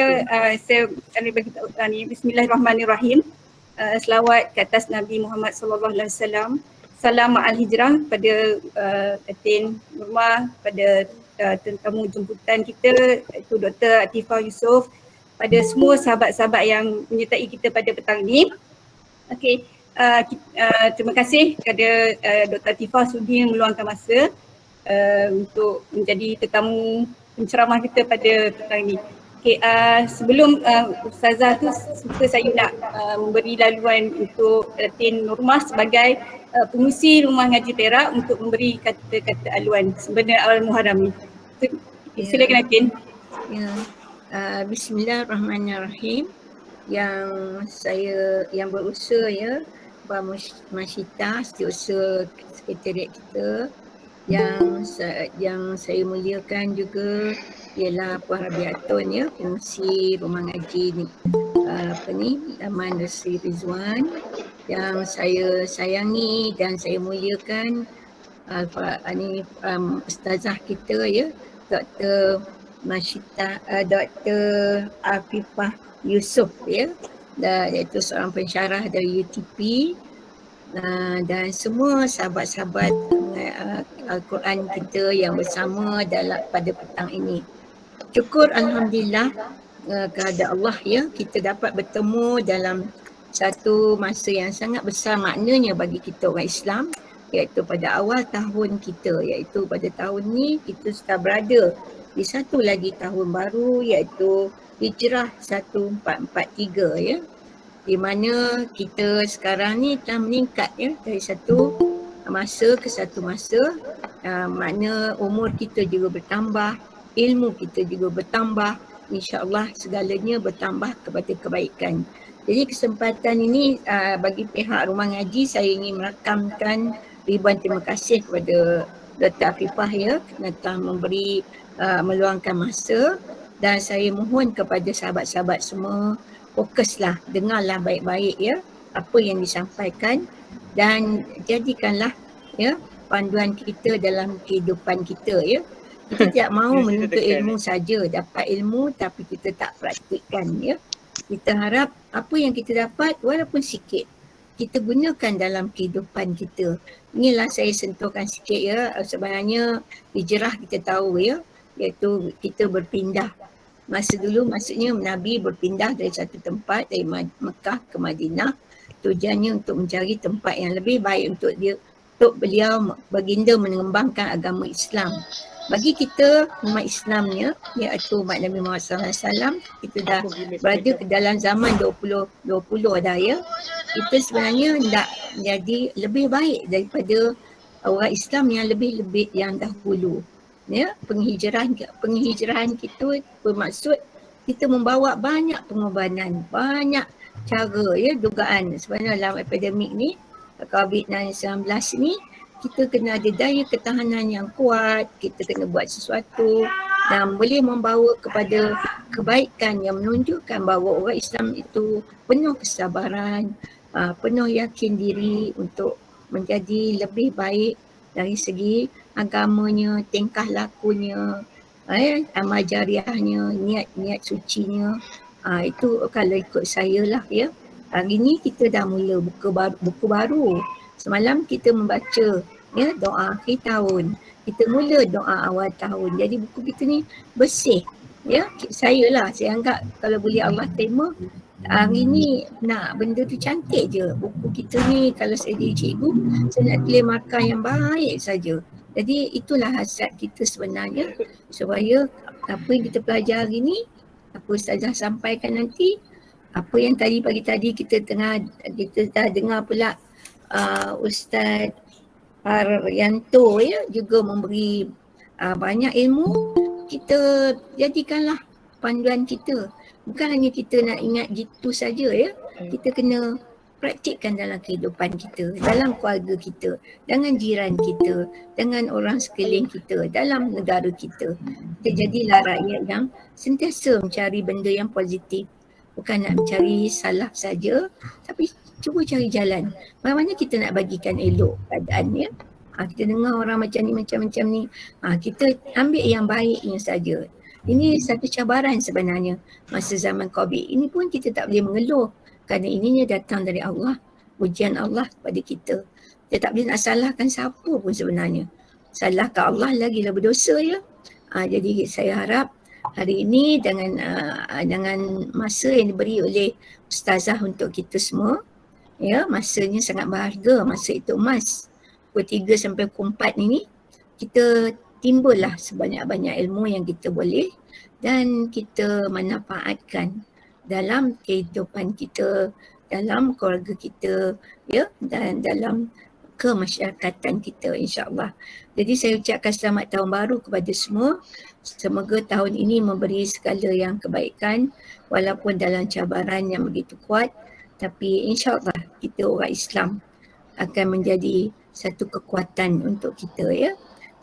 saya bagi tahu ni, Bismillahirrahmanirrahim. Selawat ke atas Nabi Muhammad sallallahu alaihi wasallam. Salam ma'al hijrah pada Datin Nurmah, pada tetamu jemputan kita iaitu Dr. Atifah Yusof, pada semua sahabat-sahabat yang menyertai kita pada petang ini. Okey, terima kasih kepada Dr. Atifah sudi meluangkan masa untuk menjadi tetamu penceramah kita pada petang ini. Okay, sebelum Ustazah tu suka saya nak memberi laluan untuk Datin Nurmah sebagai pengurusi Rumah Ngaji Perak untuk memberi kata-kata aluan sebenarnya awal Muharram ni. Silakan Datin. Ya. Bismillahirrahmanirrahim. Yang berusaha ya, Abang Masyita, setiausaha sekretariat kita, yang saya muliakan juga ialah Puan Rabiatun ya, pengurusi rumah ngaji ni, Taman Resri Rizwan, yang saya sayangi dan saya muliakan Ustazah kita ya, Dr. Masyita, Dr. Afifah Yusof ya, iaitu seorang pensyarah dari UTP, dan semua sahabat-sahabat Al-Quran kita yang bersama pada petang ini. Syukur Alhamdulillah kepada Allah ya, kita dapat bertemu dalam satu masa yang sangat besar maknanya bagi kita orang Islam, iaitu pada awal tahun kita, iaitu pada tahun ni kita sudah berada di satu lagi tahun baru, iaitu Hijrah 1443 ya, di mana kita sekarang ni telah meningkat ya, dari satu masa ke satu masa, makna umur kita juga bertambah, ilmu kita juga bertambah, insya-Allah segalanya bertambah kepada kebaikan. Jadi kesempatan ini bagi pihak rumah ngaji, saya ingin merakamkan ribuan terima kasih kepada Dr. Afifah ya, kerana telah meluangkan masa, dan saya mohon kepada sahabat-sahabat semua, fokuslah, dengarlah baik-baik ya apa yang disampaikan, dan jadikanlah ya panduan kita dalam kehidupan kita ya. Kita tidak mahu menuntut ilmu saja, dapat ilmu tapi kita tak praktikkan ya. Kita harap apa yang kita dapat walaupun sikit, kita gunakan dalam kehidupan kita. Inilah saya sentuhkan sikit ya, sebenarnya hijrah kita tahu ya, iaitu kita berpindah. Masa dulu maksudnya Nabi berpindah dari satu tempat, dari Mekah ke Madinah, tujuannya untuk mencari tempat yang lebih baik untuk beliau baginda mengembangkan agama Islam. Bagi kita umat Islamnya, iaitu umat Nabi Muhammad SAW, kita dah berada ke dalam zaman 2020 dah ya. Kita sebenarnya nak menjadi lebih baik daripada orang Islam yang lebih yang dahulu. Ya, penghijrahan kita bermaksud kita membawa banyak pengorbanan, banyak cara ya, dugaan sebenarnya dalam epidemik ni, COVID-19 ni, kita kena ada daya ketahanan yang kuat, kita kena buat sesuatu dan boleh membawa kepada kebaikan yang menunjukkan bahawa orang Islam itu penuh kesabaran, penuh yakin diri untuk menjadi lebih baik dari segi agamanya, tingkah lakunya, amal jariahnya, niat sucinya. Itu kalau ikut saya lah ya. Hari ni kita dah mula buku baru. Semalam kita membaca ya doa akhir tahun. Kita mula doa awal tahun. Jadi buku kita ni bersih. Ya, saya anggap kalau boleh Allah terima, hari ni nak benda tu cantik je. Buku kita ni kalau saya jadi cikgu, saya nak tulis markah yang baik saja. Jadi itulah hasrat kita sebenarnya, supaya apa yang kita pelajari hari ni, apa Ustazah sampaikan nanti, apa yang pagi tadi kita dah dengar pula Ustaz Haryanto ya juga memberi banyak ilmu. Kita jadikanlah panduan kita. Bukan hanya kita nak ingat gitu saja ya. Kita kena praktikkan dalam kehidupan kita, dalam keluarga kita, dengan jiran kita, dengan orang sekeliling kita, dalam negara kita. Kita jadilah rakyat yang sentiasa mencari benda yang positif. Bukan nak mencari salah saja, tapi cuba cari jalan. Bagaimana kita nak bagikan elok keadaan ya. Kita dengar orang macam ni, kita ambil yang baiknya saja. Ini satu cabaran sebenarnya masa zaman COVID. Ini pun kita tak boleh mengeluh kerana ininya datang dari Allah, ujian Allah pada kita. Kita tak boleh nak salahkan siapa pun sebenarnya. Salahkan Allah lagilah berdosa ya. Jadi saya harap hari ini dengan masa yang diberi oleh Ustazah untuk kita semua, ya, masanya sangat berharga, masa itu emas. Pukul 3 sampai pukul 4 ini kita timbullah sebanyak-banyak ilmu yang kita boleh dan kita manfaatkan dalam kehidupan kita, dalam keluarga kita, ya, dan dalam kemasyarakatan kita, insya-Allah. Jadi saya ucapkan selamat tahun baru kepada semua. Semoga tahun ini memberi segala yang kebaikan walaupun dalam cabaran yang begitu kuat, tapi insya-Allah kita orang Islam akan menjadi satu kekuatan untuk kita, ya.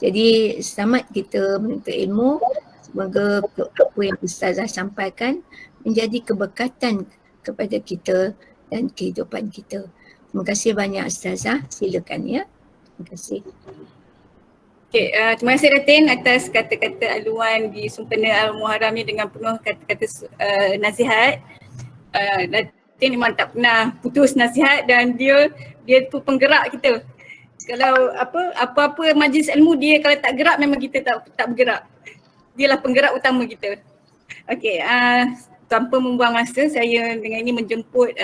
Jadi selamat kita menuntut ilmu. Semoga apa yang Ustazah sampaikan menjadi keberkatan kepada kita dan kehidupan kita. Terima kasih banyak Ustazah. Silakan ya. Terima kasih. Okay, terima kasih Datin atas kata-kata aluan di sempena Al-Muharram ni dengan penuh kata-kata nasihat. Datin memang tak pernah putus nasihat dan dia tu penggerak kita. Kalau apa-apa majlis ilmu dia kalau tak gerak memang kita tak bergerak. Dialah penggerak utama kita. Okey, tanpa membuang masa saya dengan ini menjemput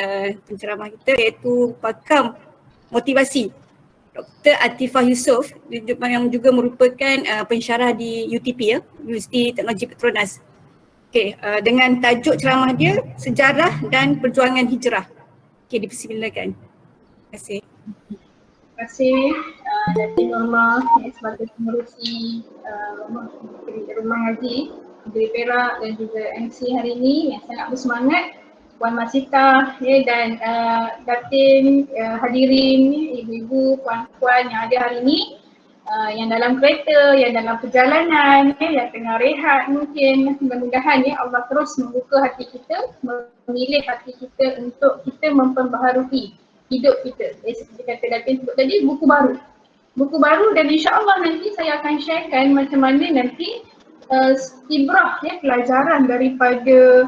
penceramah kita iaitu pakar motivasi Dr. Atifah Yusof yang juga merupakan pensyarah di UTP, ya, Universiti Teknologi Petronas. Okey, dengan tajuk ceramah dia Sejarah dan Perjuangan Hijrah. Okey, dipersilakan. Terima kasih. Terima kasih Datin Norma sebagai pengerusi rumah ngaji Negeri Perak dan juga MC hari ini yang sangat bersemangat, Puan Masita, ya, dan Datin, hadirin, ibu-ibu, puan-puan yang ada hari ini, yang dalam kereta, yang dalam perjalanan, yang tengah rehat mungkin. Mudah-mudahan ya Allah terus membuka hati kita, memilih hati kita untuk kita memperbaharui hidup kita. Seperti kata Datin sebut tadi, buku baru dan insya-Allah nanti saya akan sharekan macam mana nanti ibrah, ya, pelajaran daripada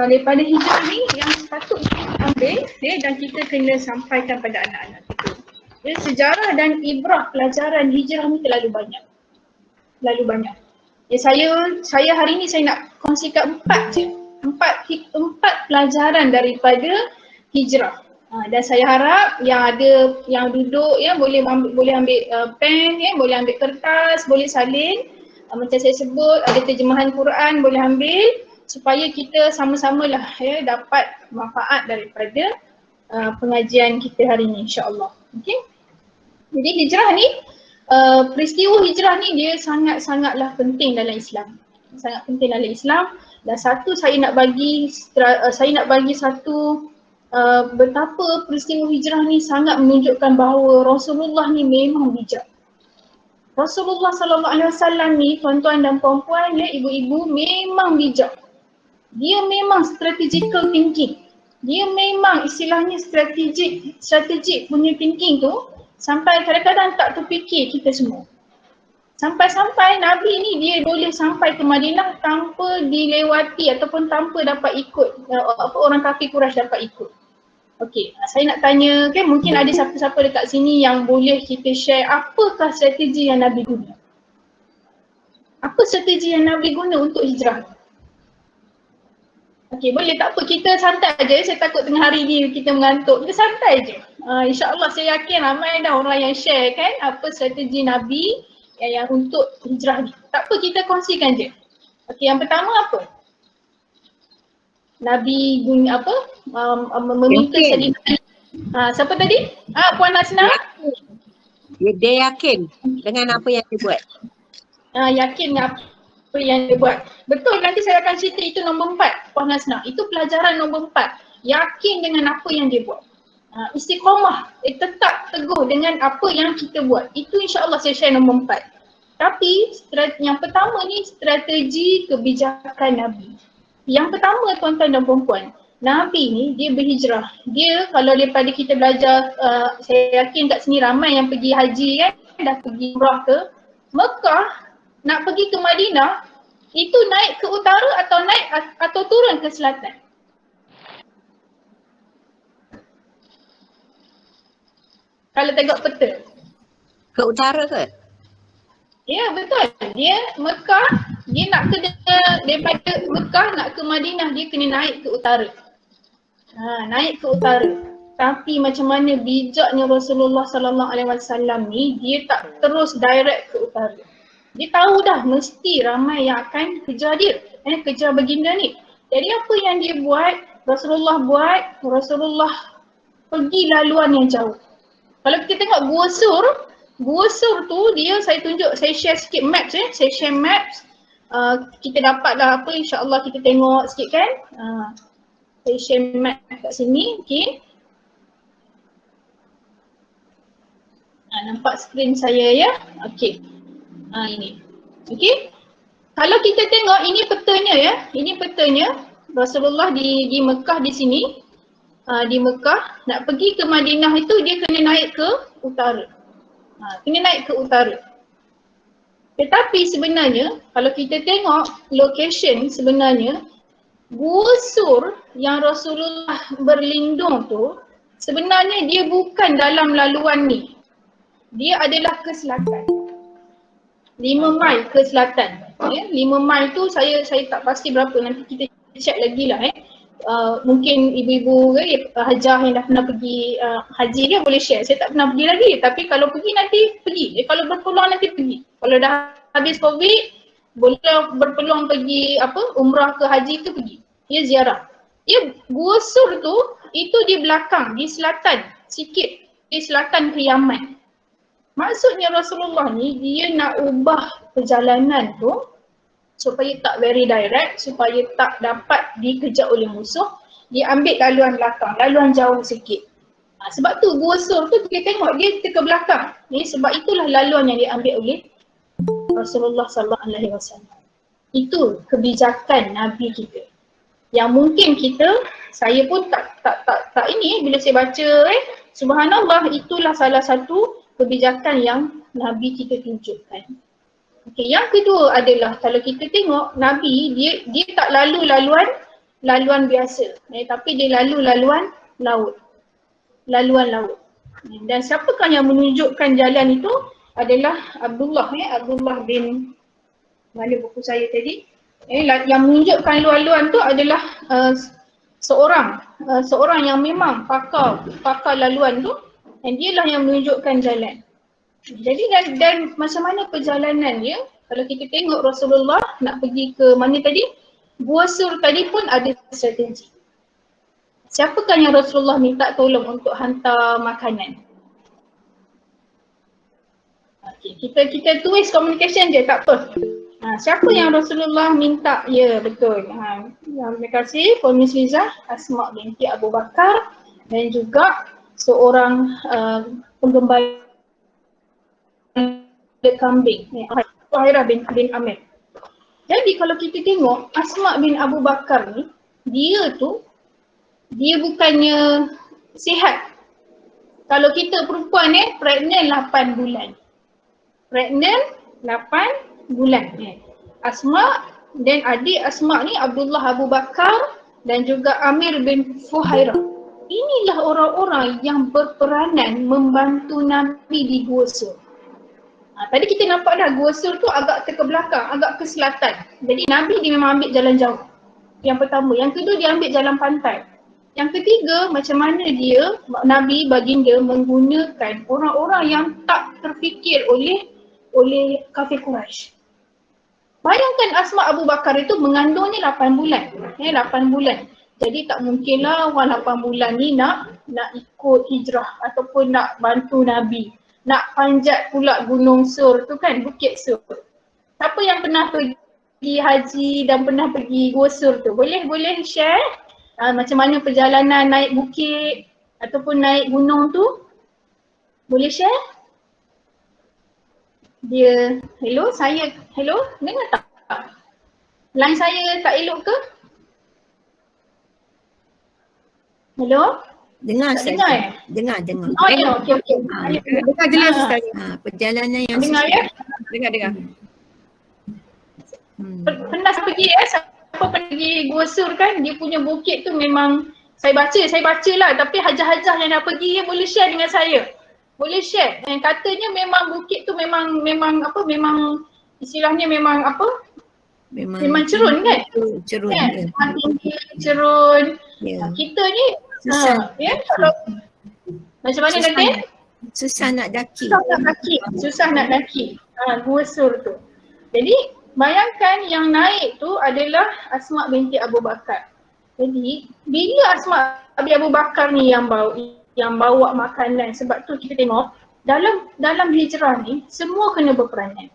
daripada hijrah ni yang patut kita ambil, ya, dan kita kena sampaikan pada anak-anak kita. Ya, sejarah dan ibrah pelajaran hijrah ni terlalu banyak. Ya, saya hari ni saya nak kongsikan empat pelajaran daripada hijrah. Dan saya harap yang duduk, ya, boleh ambil pen, ya, boleh ambil kertas, boleh salin. Macam saya sebut ada terjemahan Quran boleh ambil supaya kita sama-sama lah, ya, dapat manfaat daripada pengajian kita hari ni, insya-Allah. Okey. Jadi hijrah ni, peristiwa hijrah ni dia sangat-sangatlah penting dalam Islam. Sangat penting dalam Islam. Dan satu saya nak bagi satu betapa peristiwa hijrah ni sangat menunjukkan bahawa Rasulullah ni memang bijak. Rasulullah SAW ni, tuan-tuan dan puan-puan, ya, ibu-ibu, memang bijak. Dia memang strategical thinking. Dia memang istilahnya strategik punya thinking tu sampai kadang-kadang tak terfikir kita semua. Sampai-sampai Nabi ni dia boleh sampai ke Madinah tanpa dilewati ataupun tanpa dapat ikut, orang kafir Quraisy dapat ikut. Okey, saya nak tanya, kan, mungkin ada siapa-siapa dekat sini yang boleh kita share apakah strategi yang Nabi guna? Apa strategi yang Nabi guna untuk hijrah? Okey, boleh tak apa, kita santai je. Saya takut tengah hari ni kita mengantuk. Kita santai je. InsyaAllah saya yakin ramai dah orang yang share, kan, apa strategi Nabi yang untuk hijrah ni. Tak apa, kita kongsikan je. Okey, yang pertama apa? Nabi guna apa? Meminta Selina. Siapa tadi? Puan Hasna? Dia yakin dengan apa yang dia buat. Yakin dengan apa yang dia buat. Betul, nanti saya akan cerita itu nombor 4, Puan Hasna. Itu pelajaran nombor 4. Yakin dengan apa yang dia buat. Istiqamah, tetap teguh dengan apa yang kita buat. Itu insya-Allah saya share nombor 4. Tapi yang pertama ni strategi kebijakan Nabi. Yang pertama, tuan-tuan dan puan-puan, Nabi ni dia berhijrah. Dia kalau daripada kita belajar, saya yakin kat sini ramai yang pergi haji, kan, dah pergi umrah ke Mekah, nak pergi ke Madinah, Itu naik ke utara atau turun ke selatan? Kalau tengok peta. Ke utara ke? Ya betul. Dia Mekah, dia nak ke daripada Mekah nak ke Madinah, dia kena naik ke utara. Naik ke utara. Tapi macam mana bijaknya Rasulullah sallallahu alaihi wasallam ni, dia tak terus direct ke utara. Dia tahu dah mesti ramai yang akan kejar dia, kejar baginda ni. Jadi apa yang dia buat, Rasulullah pergi laluan yang jauh. Kalau kita tengok Gua Sur tu dia, saya share sikit maps saya share maps. Kita dapat dah apa, insya-Allah kita tengok sikit kan. Saya share map kat sini, okey. Nampak skrin saya ya? Okey. Ini. Okey. Kalau kita tengok ini petanya ya. Ini petanya Rasulullah di Mekah di sini. Di Mekah nak pergi ke Madinah itu dia kena naik ke utara. Kena naik ke utara. Tetapi sebenarnya kalau kita tengok location sebenarnya Gua Sur yang Rasulullah berlindung tu sebenarnya dia bukan dalam laluan ni. Dia adalah ke selatan. 5 mil ke selatan. 5 mil tu saya tak pasti berapa, nanti kita check lagi lah. Mungkin ibu-ibu hajah yang dah pernah pergi haji dia boleh share. Saya tak pernah pergi lagi, tapi kalau pergi nanti pergi. Kalau berpeluang nanti pergi. Kalau dah habis COVID boleh berpeluang pergi umrah ke haji tu pergi. Dia ziarah. Gua Sur tu itu di belakang, di selatan sikit, di selatan ke Yaman. Maksudnya Rasulullah ni dia nak ubah perjalanan tu supaya tak very direct, supaya tak dapat dikejar oleh musuh. Dia ambil laluan belakang, laluan jauh sikit. Sebab tu Gua Sur tu kita tengok dia ke belakang. Sebab itulah laluan yang diambil oleh Rasulullah sallallahu alaihi wasallam. Itu kebijakan Nabi kita. Yang mungkin saya pun tak ini bila saya baca subhanallah, itulah salah satu kebijakan yang Nabi kita tunjukkan. Okey, yang kedua adalah kalau kita tengok Nabi dia tak lalu laluan biasa, tapi dia lalu laluan laut. Laluan laut. Dan siapakah yang menunjukkan jalan itu adalah Abdullah bin, mana buku saya tadi? Yang menunjukkan laluan tu adalah seorang yang memang pakar laluan tu, dan dialah yang menunjukkan jalan. Jadi dan macam mana perjalanan dia, kalau kita tengok Rasulullah nak pergi ke mana tadi? Gua Sur tadi pun ada strategi. Siapakah yang Rasulullah minta tolong untuk hantar makanan? Okay, kita tulis communication je, tak apa. Siapa yang Rasulullah minta? Ya, betul. Terima kasih Miss Liza, Asma binti Abu Bakar dan juga seorang penggembala kambing, Fuhairah bin Amir. Jadi kalau kita tengok Asma bin Abu Bakar ni, dia bukannya sihat. Kalau kita perempuan pregnant 8 bulan. Pregnant 8 bulan. Asma dan adik Asma ni Abdullah Abu Bakar dan juga Amir bin Fuhairah. Inilah orang-orang yang berperanan membantu Nabi di Gua Sur. Tadi kita nampak dah Gua Sur tu agak ke belakang, agak ke selatan. Jadi Nabi dia memang ambil jalan jauh. Yang pertama. Yang kedua dia ambil jalan pantai. Yang ketiga, macam mana Nabi baginda menggunakan orang-orang yang tak terfikir oleh kafir Quraisy. Bayangkan Asma Abu Bakar itu mengandungnya 8 bulan. 8 bulan. Jadi tak mungkinlah orang 8 bulan ni nak ikut hijrah ataupun nak bantu Nabi. Nak panjat pula Gunung Sur tu kan, Bukit Sur. Siapa yang pernah pergi haji dan pernah pergi Gua Sur tu? Boleh share macam mana perjalanan naik bukit ataupun naik gunung tu? Boleh share? Hello, dengar tak? Line saya tak elok ke? Hello? Dengar tak saya. dengar Dengar. Oh ya, okey. Dengar jelas Ustaz. Perjalanan yang Dengar ya? Dengar. Pernah pergi siapa pergi Gua Sur kan, dia punya bukit tu memang saya baca lah, tapi hajah-hajah yang dah pergi boleh share dengan saya. Boleh share. Dan katanya memang bukit tu memang istilahnya memang memang cerun kan? Cerun. Kan? Ya. Memang tinggi, cerun. Ya. Kita ni Susah. kalau macam mana Susah nanti? Susah nak daki. Susah nak daki. Gua Sur tu. Jadi bayangkan yang naik tu adalah Asma binti Abu Bakar. Jadi bila Asma binti Abu Bakar ni yang bawa makanan, sebab tu kita tengok dalam hijrah ni semua kena berperanan.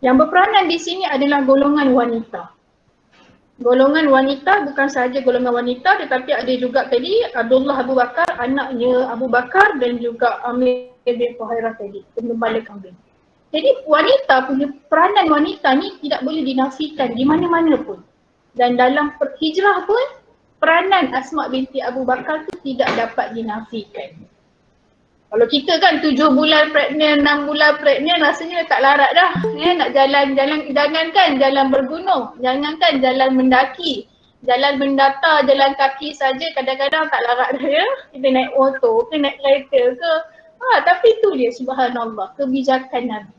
Yang berperanan di sini adalah golongan wanita. Golongan wanita bukan sahaja golongan wanita, tetapi ada juga tadi Abdullah Abu Bakar, anaknya Abu Bakar, dan juga Amir bin Fuhairah tadi, pengembala kambing. Jadi wanita punya peranan wanita ni tidak boleh dinafikan di mana-mana pun. Dan dalam hijrah pun peranan Asma binti Abu Bakar tu tidak dapat dinafikan. Kalau kita kan 7 bulan pregnant, 6 bulan pregnant, rasanya tak larat dah. Nak jalan-jalan, jangankan jalan bergunung, jangankan jalan mendaki, jalan mendata, jalan kaki saja kadang-kadang tak larat dah ya. Kita naik motor ke naik kereta ke. Tapi tu dia subhanallah, kebijakan Nabi.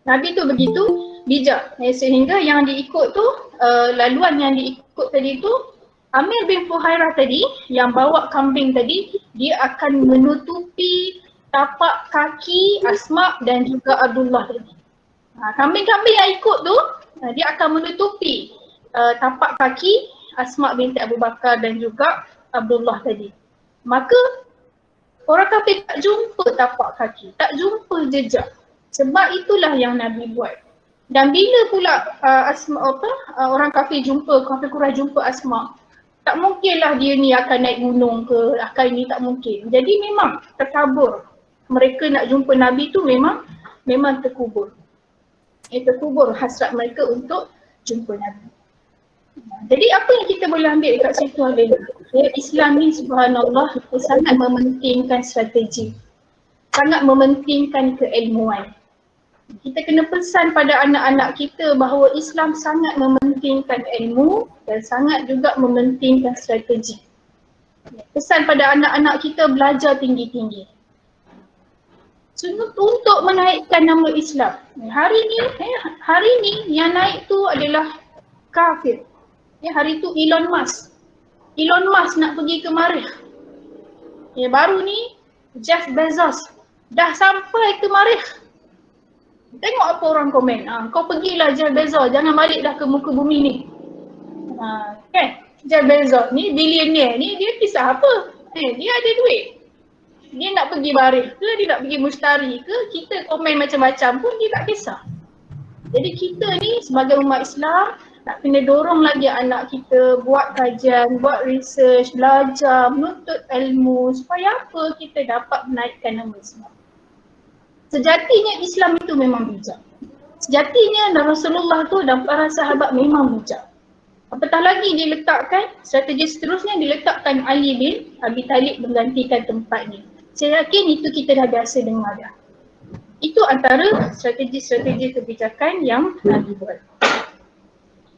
Nabi tu begitu bijak. Sehingga yang diikut tu, laluan yang diikut tadi tu, Amir bin Fuhairah tadi yang bawa kambing tadi, dia akan menutupi tapak kaki Asma dan juga Abdullah tadi. Kambing-kambing yang ikut tu, dia akan menutupi tapak kaki Asma binti Abu Bakar dan juga Abdullah tadi. Maka orang kafir tak jumpa tapak kaki, tak jumpa jejak. Sebab itulah yang Nabi buat. Dan bila pula orang kafir Quraisy jumpa Asma, tak mungkinlah dia ni akan naik gunung ke, ini tak mungkin. Jadi memang terkabur. Mereka nak jumpa Nabi tu memang terkubur. Terkubur hasrat mereka untuk jumpa Nabi. Jadi apa yang kita boleh ambil dekat situ adalah Islam ni subhanallah sangat mementingkan strategi. Sangat mementingkan keilmuan. Kita kena pesan pada anak-anak kita bahawa Islam sangat mementingkan ilmu dan sangat juga mementingkan strategi. Pesan pada anak-anak kita belajar tinggi-tinggi. Untuk menaikkan nama Islam. Hari ni yang naik tu adalah kafir. Hari tu Elon Musk. Elon Musk nak pergi ke Marikh. Baru ni Jeff Bezos dah sampai ke Marikh. Tengok apa orang komen. Kau pergilah Jeff Bezos, jangan balik dah ke muka bumi ni. Kan? Jeff Bezos ni, billionaire ni, dia kisah apa? Dia ada duit. Dia nak pergi Marikh ke, dia nak pergi Mustari ke, kita komen macam-macam pun dia tak kisah. Jadi kita ni sebagai umat Islam nak kena dorong lagi anak kita buat kajian, buat research, belajar, menuntut ilmu supaya apa kita dapat menaikkan nama Islam. Sejatinya Islam itu memang bijak. Sejatinya Rasulullah tu dan para sahabat memang bijak. Apatah lagi diletakkan, strategi seterusnya diletakkan Ali bin Abi Talib menggantikan tempatnya. Saya yakin itu kita dah biasa dengar dah. Itu antara strategi-strategi kebijakan yang Nabi buat.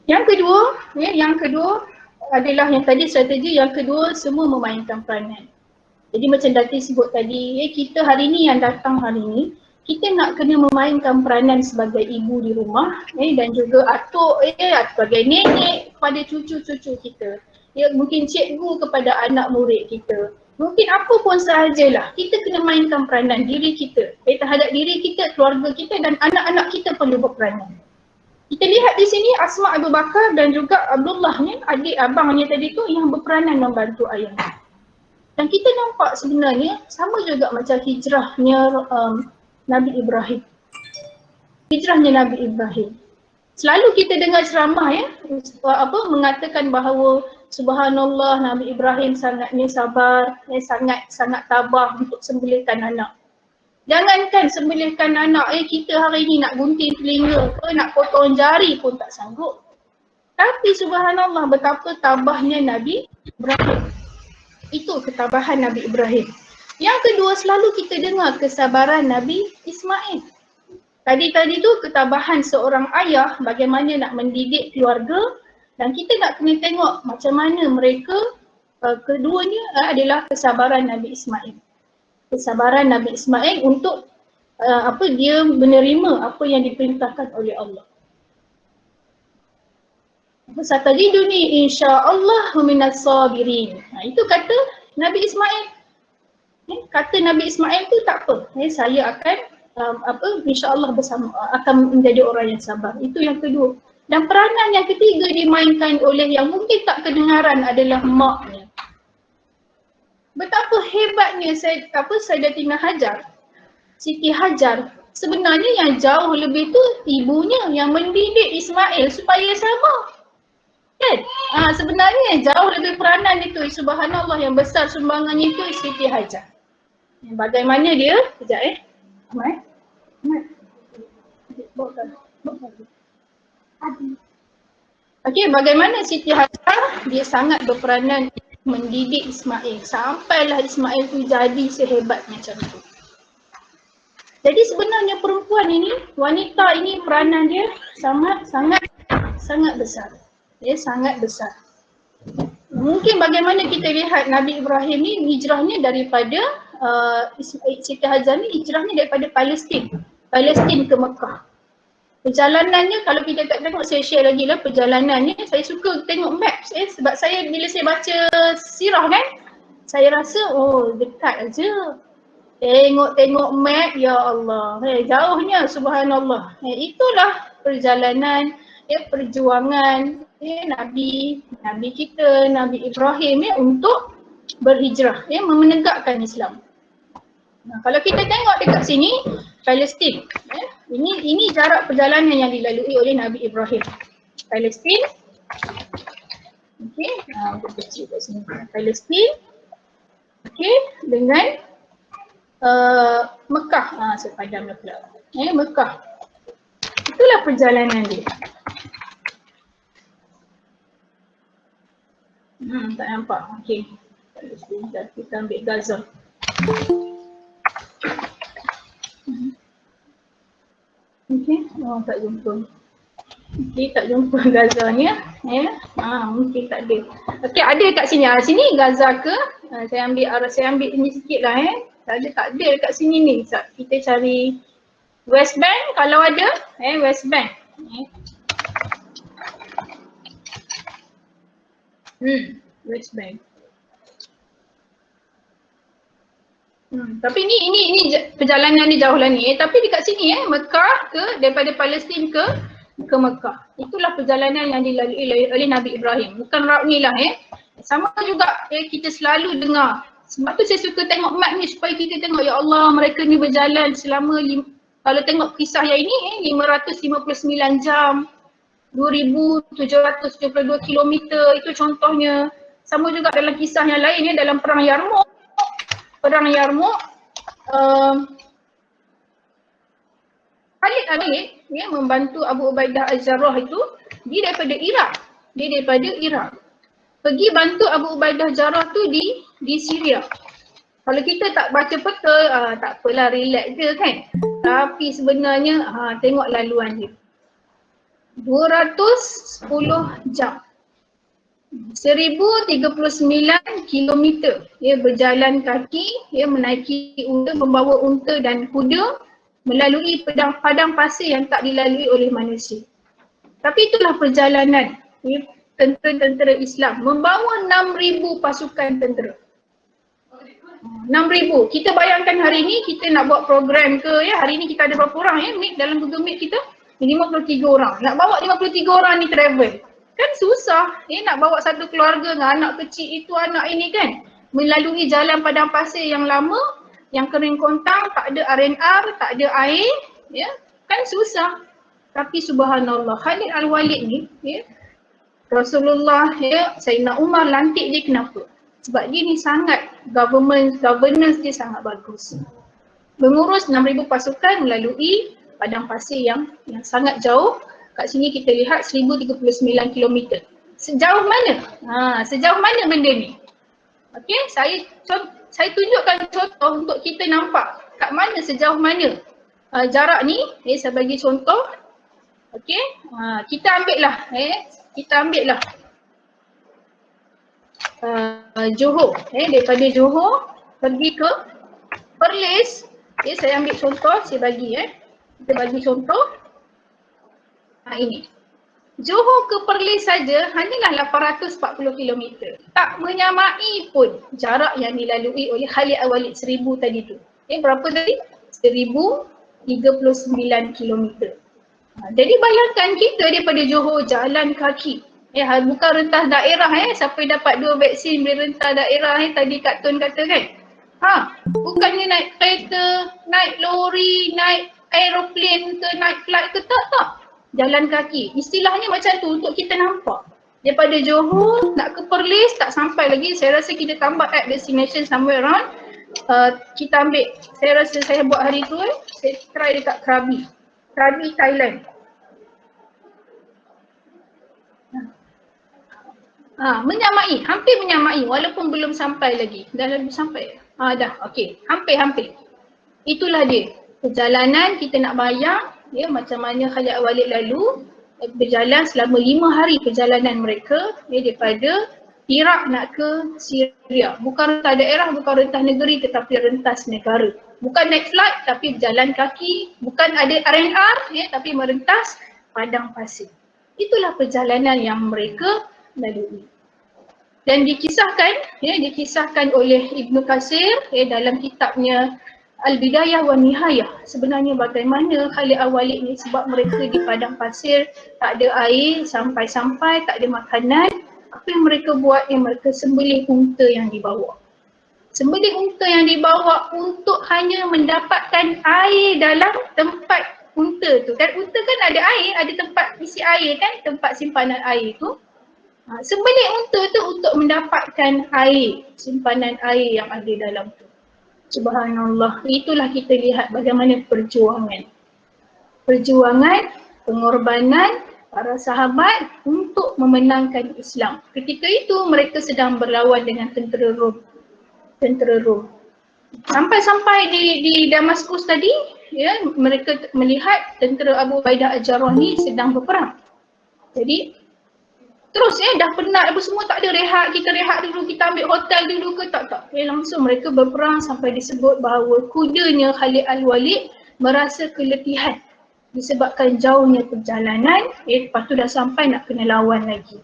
Yang kedua adalah yang tadi strategi, yang kedua semua memainkan peranan. Jadi macam Dati sebut tadi, kita hari ni yang datang hari ni, kita nak kena memainkan peranan sebagai ibu di rumah dan juga atuk, sebagai nenek kepada cucu-cucu kita. Mungkin cikgu kepada anak murid kita. Mungkin apa pun sahajalah, kita kena mainkan peranan diri kita. Terhadap diri kita, keluarga kita dan anak-anak kita perlu berperanan. Kita lihat di sini Asma Abu Bakar dan juga Abdullah ni, adik abangnya tadi tu yang berperanan membantu ayahnya. Dan kita nampak sebenarnya sama juga macam hijrahnya Nabi Ibrahim. Hijrahnya Nabi Ibrahim. Selalu kita dengar ceramah mengatakan bahawa subhanallah Nabi Ibrahim sangatnya sabar, sangat tabah untuk sembelihkan anak. Jangankan sembelihkan anak, kita hari ni nak gunting telinga ke, nak potong jari pun tak sanggup. Tapi subhanallah betapa tabahnya Nabi Ibrahim. Itu ketabahan Nabi Ibrahim. Yang kedua, selalu kita dengar kesabaran Nabi Ismail. Tadi tu ketabahan seorang ayah bagaimana nak mendidik keluarga, dan kita nak kena tengok macam mana mereka keduanya adalah kesabaran Nabi Ismail. Kesabaran Nabi Ismail untuk dia menerima apa yang diperintahkan oleh Allah. Satajiduni insyaallah minas sabirin. Itu kata Nabi Ismail. Kata Nabi Ismail tu tak apa. Saya akan insyaallah bersama akan menjadi orang yang sabar. Itu yang kedua. Dan peranan yang ketiga dimainkan oleh yang mungkin tak kedengaran adalah maknya. Betapa hebatnya Sayyidatina Hajar, Siti Hajar. Sebenarnya yang jauh lebih tu ibunya yang mendidik Ismail supaya sabar. Kan? Sebenarnya yang jauh lebih peranan itu, subhanallah, yang besar sumbangannya itu Siti Hajar. Bagaimana dia? Sekejap Ahmad. Okey, bagaimana Siti Hajar dia sangat berperanan mendidik Ismail sampailah Ismail tu jadi sehebat macam tu. Jadi sebenarnya perempuan ini, wanita ini peranan dia sangat besar. Dia sangat besar. Mungkin bagaimana kita lihat Nabi Ibrahim ni hijrahnya daripada Siti Hajar ni hijrahnya daripada Palestin ke Mekah. Perjalanannya kalau kita tak tengok, saya share lagi lah perjalanannya. Saya suka tengok maps sebab saya bila saya baca sirah kan, saya rasa dekat aja. Tengok map, ya Allah, jauhnya, subhanallah. Itulah perjalanan, perjuangan Nabi kita, Nabi Ibrahim untuk berhijrah, menegakkan Islam. Nah, kalau kita tengok dekat sini, Palestin, ini jarak perjalanan yang dilalui oleh Nabi Ibrahim. Palestin, okey, kecil kat sini. Palestin, okey, dengan Mekah, sepadannya pula. Mekah. Itulah perjalanan dia. Tak nampak. Okey. Palestin, kita ambil Gaza. Okey, tak jumpa. Okey, tak jumpa Gaza ni mungkin tak ada. Okey, ada kat sini. Sini Gaza ke? Saya ambil ini sikit lah Tak ada dekat sini ni. Kita cari West Bank kalau ada, West Bank. West Bank. Tapi ini perjalanan ni jauh lah ni. Tapi dekat sini Mekah ke, daripada Palestin ke Mekah. Itulah perjalanan yang dilalui oleh Nabi Ibrahim. Bukan route ni lah Sama juga kita selalu dengar. Sebab tu saya suka tengok map ni supaya kita tengok, ya Allah, mereka ni berjalan selama kalau tengok kisah yang ini 559 jam, 2,772 kilometer, itu contohnya. Sama juga dalam kisah yang lain dalam perang Yarmouk. Khalid membantu Abu Ubaidah Al-Jarrah itu, dia daripada Iraq. Pergi bantu Abu Ubaidah Jarrah tu di Syria. Kalau kita tak baca peta, tak apalah, relax je kan. Tapi sebenarnya tengok laluan dia. 210 jam. 1039 kilometer. Dia berjalan kaki, menaiki unta, membawa unta dan kuda melalui padang pasir yang tak dilalui oleh manusia. Tapi itulah perjalanan tentera-tentera Islam membawa 6,000 pasukan tentera. 6,000. Kita bayangkan hari ni kita nak buat program ke hari ni kita ada berapa orang dalam Google Meet kita? 53 orang. Nak bawa 53 orang ni travel. Kan susah. Nak bawa satu keluarga dengan anak kecil itu, anak ini kan. Melalui jalan padang pasir yang lama, yang kering kontang, tak ada R&R, tak ada air. Kan susah. Tapi subhanallah, Khalid Al-Walid ni, Rasulullah, Sayyidina Umar lantik dia kenapa? Sebab dia ni sangat, governance dia sangat bagus. Mengurus 6,000 pasukan melalui padang pasir yang sangat jauh. Kat sini kita lihat 1039 km. Sejauh mana? Sejauh mana benda ni? Okey, saya tunjukkan contoh untuk kita nampak kat mana, sejauh mana jarak ni, saya bagi contoh. Okey, kita ambil lah Johor, daripada Johor pergi ke Perlis. Saya ambil contoh, saya bagi kita bagi contoh. Ini Johor ke Perlis saja hanyalah 840 km. Tak menyamai pun jarak yang dilalui oleh Khalid Al-Walid 1000 tadi tu. Berapa tadi? 1039 km. Jadi bayangkan kita daripada Johor jalan kaki. Bukan rentas daerah siapa dapat 2 vaksin boleh rentas daerah tadi Kak Tun kata kan. Bukannya naik kereta, naik lori, naik aeroplane ke, naik flight ke, tak. Jalan kaki. Istilahnya macam tu untuk kita nampak. Daripada Johor nak ke Perlis tak sampai lagi. Saya rasa kita tambah add destination somewhere around. Kita ambil, saya rasa saya buat hari tu saya try dekat Krabi, Thailand. Menyamai, hampir menyamai walaupun belum sampai lagi. Dah lebih sampai. Dah, okey. Hampir. Itulah dia. Perjalanan kita nak bayang macam mana Khalid Al-Walid lalu berjalan selama 5 hari perjalanan mereka daripada Iraq nak ke Syria. Bukan rentas daerah, bukan rentas negeri tetapi rentas negara. Bukan naik flight tapi berjalan kaki, bukan ada R&R tapi merentas padang pasir. Itulah perjalanan yang mereka lalui. Dan dikisahkan oleh Ibnu Katsir dalam kitabnya Al-Bidayah wa Nihayah. Sebenarnya bagaimana Khalid Al-Walid ni sebab mereka di padang pasir, tak ada air sampai-sampai, tak ada makanan. Apa yang mereka buat? Mereka sembelih unta yang dibawa. Sembelih unta yang dibawa untuk hanya mendapatkan air dalam tempat unta tu. Dan unta kan ada air, ada tempat isi air kan, tempat simpanan air tu. Sembelih unta tu untuk mendapatkan air, simpanan air yang ada dalam tu. Subhanallah, itulah kita lihat bagaimana perjuangan, pengorbanan para sahabat untuk memenangkan Islam. Ketika itu mereka sedang berlawan dengan tentera Rom. Sampai-sampai di Damaskus tadi, mereka melihat tentera Abu Ubaidah Al-Jarrah ni sedang berperang. Jadi terus dah penat apa semua, tak ada rehat, kita rehat dulu, kita ambil hotel dulu ke, tak. Langsung mereka berperang sampai disebut bahawa kudanya Khalid Al-Walid merasa keletihan disebabkan jauhnya perjalanan, lepas tu dah sampai nak kena lawan lagi.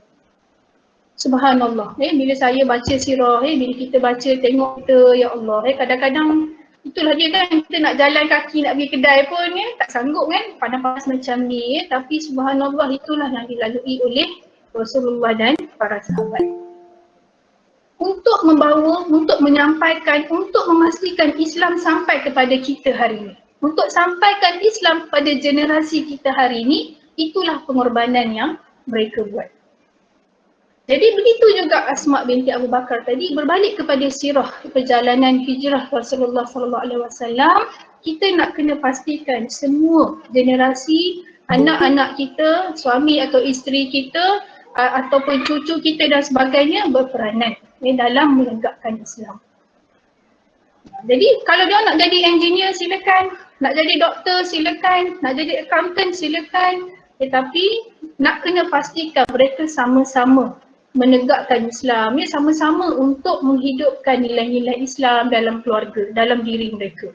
Subhanallah, bila saya baca sirah, bila kita baca tengok kita, ya Allah, kadang-kadang itulah dia kan, kita nak jalan kaki nak pergi kedai pun tak sanggup kan, panas-panas macam ni tapi subhanallah itulah yang dilalui oleh Rasulullah dan para sahabat. Untuk membawa, untuk menyampaikan, untuk memastikan Islam sampai kepada kita hari ini. Untuk sampaikan Islam kepada generasi kita hari ini, itulah pengorbanan yang mereka buat. Jadi begitu juga Asma binti Abu Bakar tadi, berbalik kepada sirah perjalanan hijrah Rasulullah SAW, kita nak kena pastikan semua generasi, anak-anak kita, suami atau isteri kita, ataupun cucu kita dan sebagainya berperanan dalam menegakkan Islam. Jadi kalau dia nak jadi engineer silakan, nak jadi doktor silakan, nak jadi accountant silakan, tetapi nak kena pastikan mereka sama-sama menegakkan Islam, sama-sama untuk menghidupkan nilai-nilai Islam dalam keluarga, dalam diri mereka.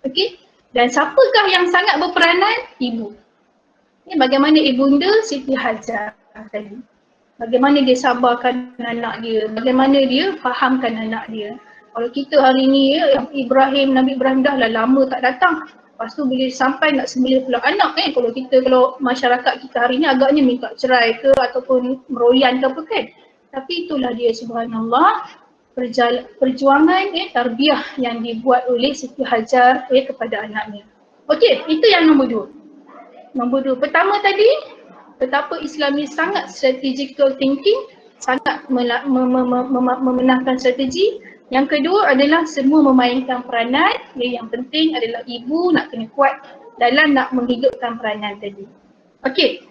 Okey? Dan siapakah yang sangat berperanan? Ibu. Bagaimana ibunda Siti Hajar tadi. Bagaimana dia sabarkan anak dia, bagaimana dia fahamkan anak dia. Kalau kita hari ni Nabi Ibrahim dah lah lama tak datang. Lepas tu bila sampai nak sembelih pula anak kalau masyarakat kita hari ni agaknya minta cerai ke ataupun meroyan ke apa kan. Tapi itulah dia subhanallah perjuangan tarbiyah yang dibuat oleh Siti Hajar kepada anaknya. Okey, itu yang nombor 2. Nombor 2. Pertama tadi, betapa Islam ni sangat strategical thinking, sangat memenangkan strategi. Yang kedua adalah semua memainkan peranan. Yang penting adalah ibu nak kena kuat dalam nak menghidupkan peranan tadi. Okey,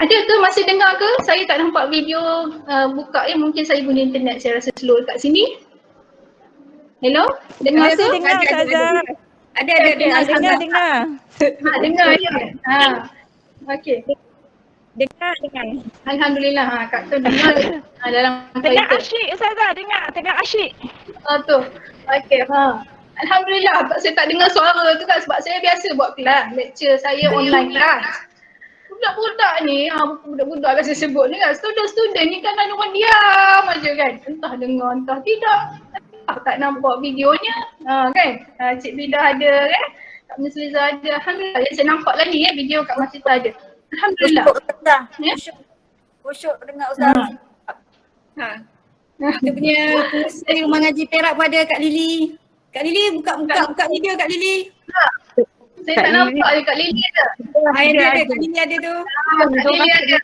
ada ke masih dengar ke? Saya tak nampak video buka mungkin saya guna internet, saya rasa slow kat sini. Hello? Dengar ke? Dengar Ustazah. Ada Dengar, Ustazah. dengar. Dengar ya. Okey. Dengar. Alhamdulillah Kak Tu dengar dalam Tengah Twitter. asyik Ustazah, dengar. Tengah asyik. Tu. Okey. Alhamdulillah saya tak dengar suara tu kan sebab saya biasa buat kelas, lecture saya online kelas. Budak-budak ni, budak-budak lah saya sebut ni kan, student-student ni kan ada orang diam aja kan. Entah dengar, entah tidak. Tak nampak videonya. Kan? Cik Bida ada kan? Kak Musliza ada. Alhamdulillah saya nampak lah ni video Kak Masita ada. Alhamdulillah. Ustazah. Ya? Khusyuk dengar Ustazah. Kita punya pengurusi rumah ngaji Perak pada Kak Lily. Kak Lily buka video Kak Lily. Saya tak nampak je Kak Lily ada. Ada Kak Lily ada tu. Kak Lily ada.